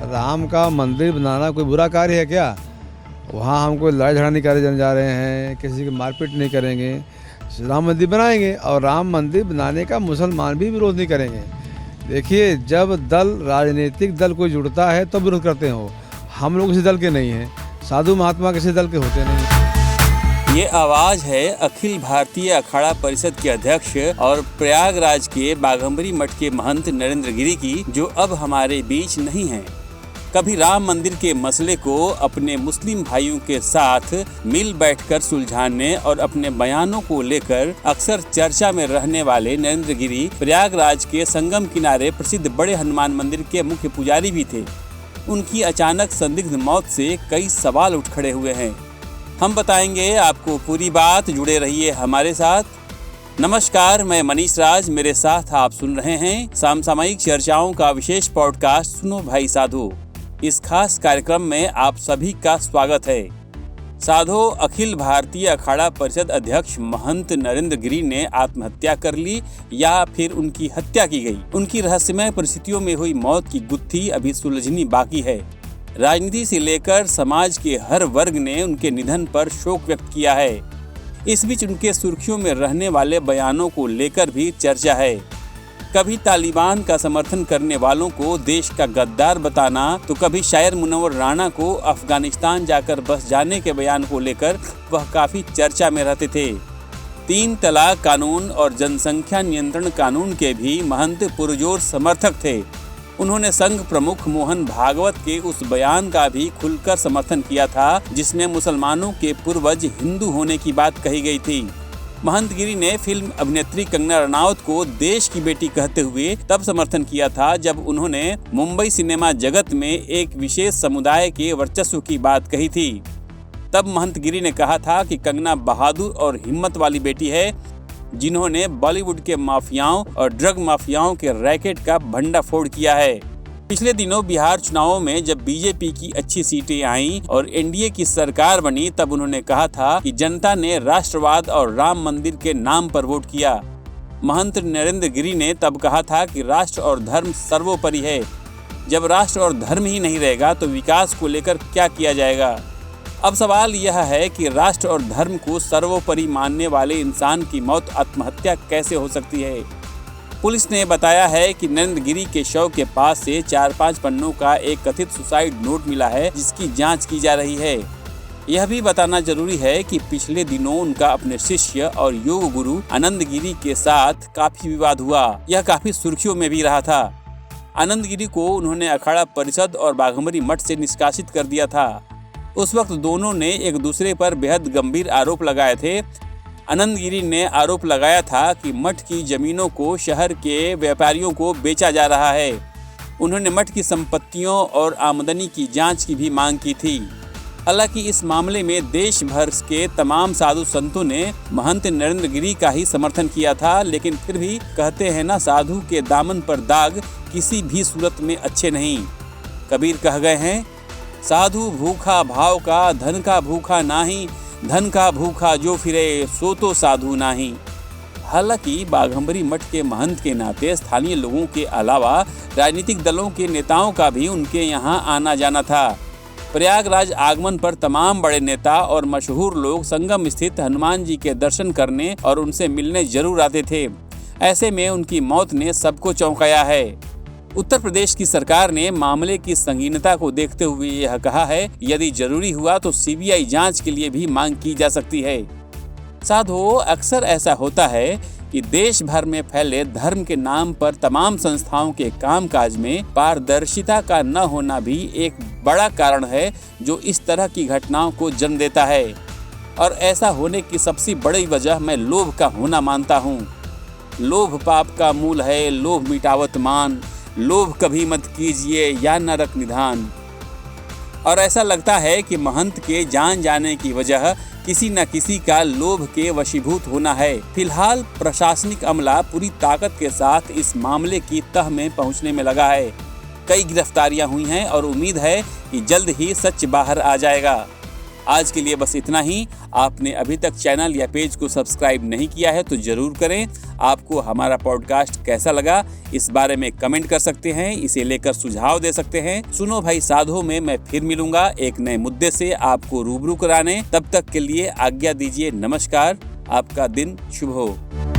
राम का मंदिर बनाना कोई बुरा कार्य है क्या? वहाँ हम कोई लड़ाई झगड़ा नहीं करने जा रहे हैं, किसी की मारपीट नहीं करेंगे। राम मंदिर बनाएंगे और राम मंदिर बनाने का मुसलमान भी विरोध नहीं करेंगे। देखिए, जब राजनीतिक दल कोई जुड़ता है तब विरोध करते हो। हम लोग किसी दल के नहीं हैं, साधु महात्मा किसी दल के होते नहीं। ये आवाज़ है अखिल भारतीय अखाड़ा परिषद के अध्यक्ष और प्रयागराज के बाघंबरी मठ के महंत नरेंद्र गिरी की, जो अब हमारे बीच नहीं है। कभी राम मंदिर के मसले को अपने मुस्लिम भाइयों के साथ मिल बैठकर सुलझाने और अपने बयानों को लेकर अक्सर चर्चा में रहने वाले नरेंद्र गिरी प्रयागराज के संगम किनारे प्रसिद्ध बड़े हनुमान मंदिर के मुख्य पुजारी भी थे। उनकी अचानक संदिग्ध मौत से कई सवाल उठ खड़े हुए हैं। हम बताएंगे आपको पूरी बात, जुड़े रहिए हमारे साथ। नमस्कार, मैं मनीष राज, मेरे साथ आप सुन रहे हैं समसामयिक चर्चाओं का विशेष पॉडकास्ट सुनो भाई साधु। इस खास कार्यक्रम में आप सभी का स्वागत है। साधो, अखिल भारतीय अखाड़ा परिषद अध्यक्ष महंत नरेंद्र गिरी ने आत्महत्या कर ली या फिर उनकी हत्या की गई? उनकी रहस्यमय परिस्थितियों में हुई मौत की गुत्थी अभी सुलझनी बाकी है। राजनीति से लेकर समाज के हर वर्ग ने उनके निधन पर शोक व्यक्त किया है। इस बीच उनके सुर्खियों में रहने वाले बयानों को लेकर भी चर्चा है। कभी तालिबान का समर्थन करने वालों को देश का गद्दार बताना, तो कभी शायर मुनव्वर राणा को अफगानिस्तान जाकर बस जाने के बयान को लेकर वह काफी चर्चा में रहते थे। 3 तलाक कानून और जनसंख्या नियंत्रण कानून के भी महंत पुरजोर समर्थक थे। उन्होंने संघ प्रमुख मोहन भागवत के उस बयान का भी खुलकर समर्थन किया था जिसमें मुसलमानों के पूर्वज हिंदू होने की बात कही गई थी। महंत गिरी ने फिल्म अभिनेत्री कंगना रनौत को देश की बेटी कहते हुए तब समर्थन किया था जब उन्होंने मुंबई सिनेमा जगत में एक विशेष समुदाय के वर्चस्व की बात कही थी। तब महंत गिरी ने कहा था कि कंगना बहादुर और हिम्मत वाली बेटी है, जिन्होंने बॉलीवुड के माफियाओं और ड्रग माफियाओं के रैकेट का भंडाफोड़ किया है। पिछले दिनों बिहार चुनावों में जब बीजेपी की अच्छी सीटें आईं और एनडीए की सरकार बनी, तब उन्होंने कहा था कि जनता ने राष्ट्रवाद और राम मंदिर के नाम पर वोट किया। महंत नरेंद्र गिरी ने तब कहा था कि राष्ट्र और धर्म सर्वोपरि है। जब राष्ट्र और धर्म ही नहीं रहेगा तो विकास को लेकर क्या किया जाएगा? अब सवाल यह है कि राष्ट्र और धर्म को सर्वोपरि मानने वाले इंसान की मौत आत्महत्या कैसे हो सकती है? पुलिस ने बताया है कि नरेंद्र गिरी के शव के पास से 4-5 पन्नों का एक कथित सुसाइड नोट मिला है, जिसकी जांच की जा रही है। यह भी बताना जरूरी है कि पिछले दिनों उनका अपने शिष्य और योग गुरु आनंद गिरी के साथ काफी विवाद हुआ। यह काफी सुर्खियों में भी रहा था। आनंद गिरी को उन्होंने अखाड़ा परिषद और बाघंबरी मठ से निष्कासित कर दिया था। उस वक्त दोनों ने एक दूसरे पर बेहद गंभीर आरोप लगाए थे। आनंद गिरी ने आरोप लगाया था कि मठ की जमीनों को शहर के व्यापारियों को बेचा जा रहा है। उन्होंने मठ की संपत्तियों और आमदनी की जांच की भी मांग की थी। हालांकि इस मामले में देश भर के तमाम साधु संतों ने महंत नरेंद्र गिरी का ही समर्थन किया था, लेकिन फिर भी कहते हैं ना, साधु के दामन पर दाग किसी भी सूरत में अच्छे नहीं। कबीर कह गए हैं, साधु भूखा भाव का, धन का भूखा नाही, धन का भूखा जो फिरे सो तो साधु नाही। हालांकि बाघंबरी मठ के महंत के नाते स्थानीय लोगों के अलावा राजनीतिक दलों के नेताओं का भी उनके यहाँ आना जाना था। प्रयागराज आगमन पर तमाम बड़े नेता और मशहूर लोग संगम स्थित हनुमान जी के दर्शन करने और उनसे मिलने जरूर आते थे। ऐसे में उनकी मौत ने सबको चौंकाया है। उत्तर प्रदेश की सरकार ने मामले की संगीनता को देखते हुए यह कहा है, यदि जरूरी हुआ तो सीबीआई जांच के लिए भी मांग की जा सकती है। साधो, अक्सर ऐसा होता है कि देश भर में फैले धर्म के नाम पर तमाम संस्थाओं के कामकाज में पारदर्शिता का न होना भी एक बड़ा कारण है जो इस तरह की घटनाओं को जन्म देता है। और ऐसा होने की सबसे बड़ी वजह मैं लोभ का होना मानता हूँ। लोभ पाप का मूल है, लोभ मिटावत मान, लोभ कभी मत कीजिए या नरक निधान। और ऐसा लगता है कि महंत के जान जाने की वजह किसी न किसी का लोभ के वशीभूत होना है। फिलहाल प्रशासनिक अमला पूरी ताकत के साथ इस मामले की तह में पहुंचने में लगा है। कई गिरफ्तारियां हुई हैं और उम्मीद है कि जल्द ही सच बाहर आ जाएगा। आज के लिए बस इतना ही। आपने अभी तक चैनल या पेज को सब्सक्राइब नहीं किया है तो जरूर करें। आपको हमारा पॉडकास्ट कैसा लगा इस बारे में कमेंट कर सकते हैं, इसे लेकर सुझाव दे सकते हैं। सुनो भाई साधो में मैं फिर मिलूंगा एक नए मुद्दे से आपको रूबरू कराने। तब तक के लिए आज्ञा दीजिए। नमस्कार। आपका दिन शुभ हो।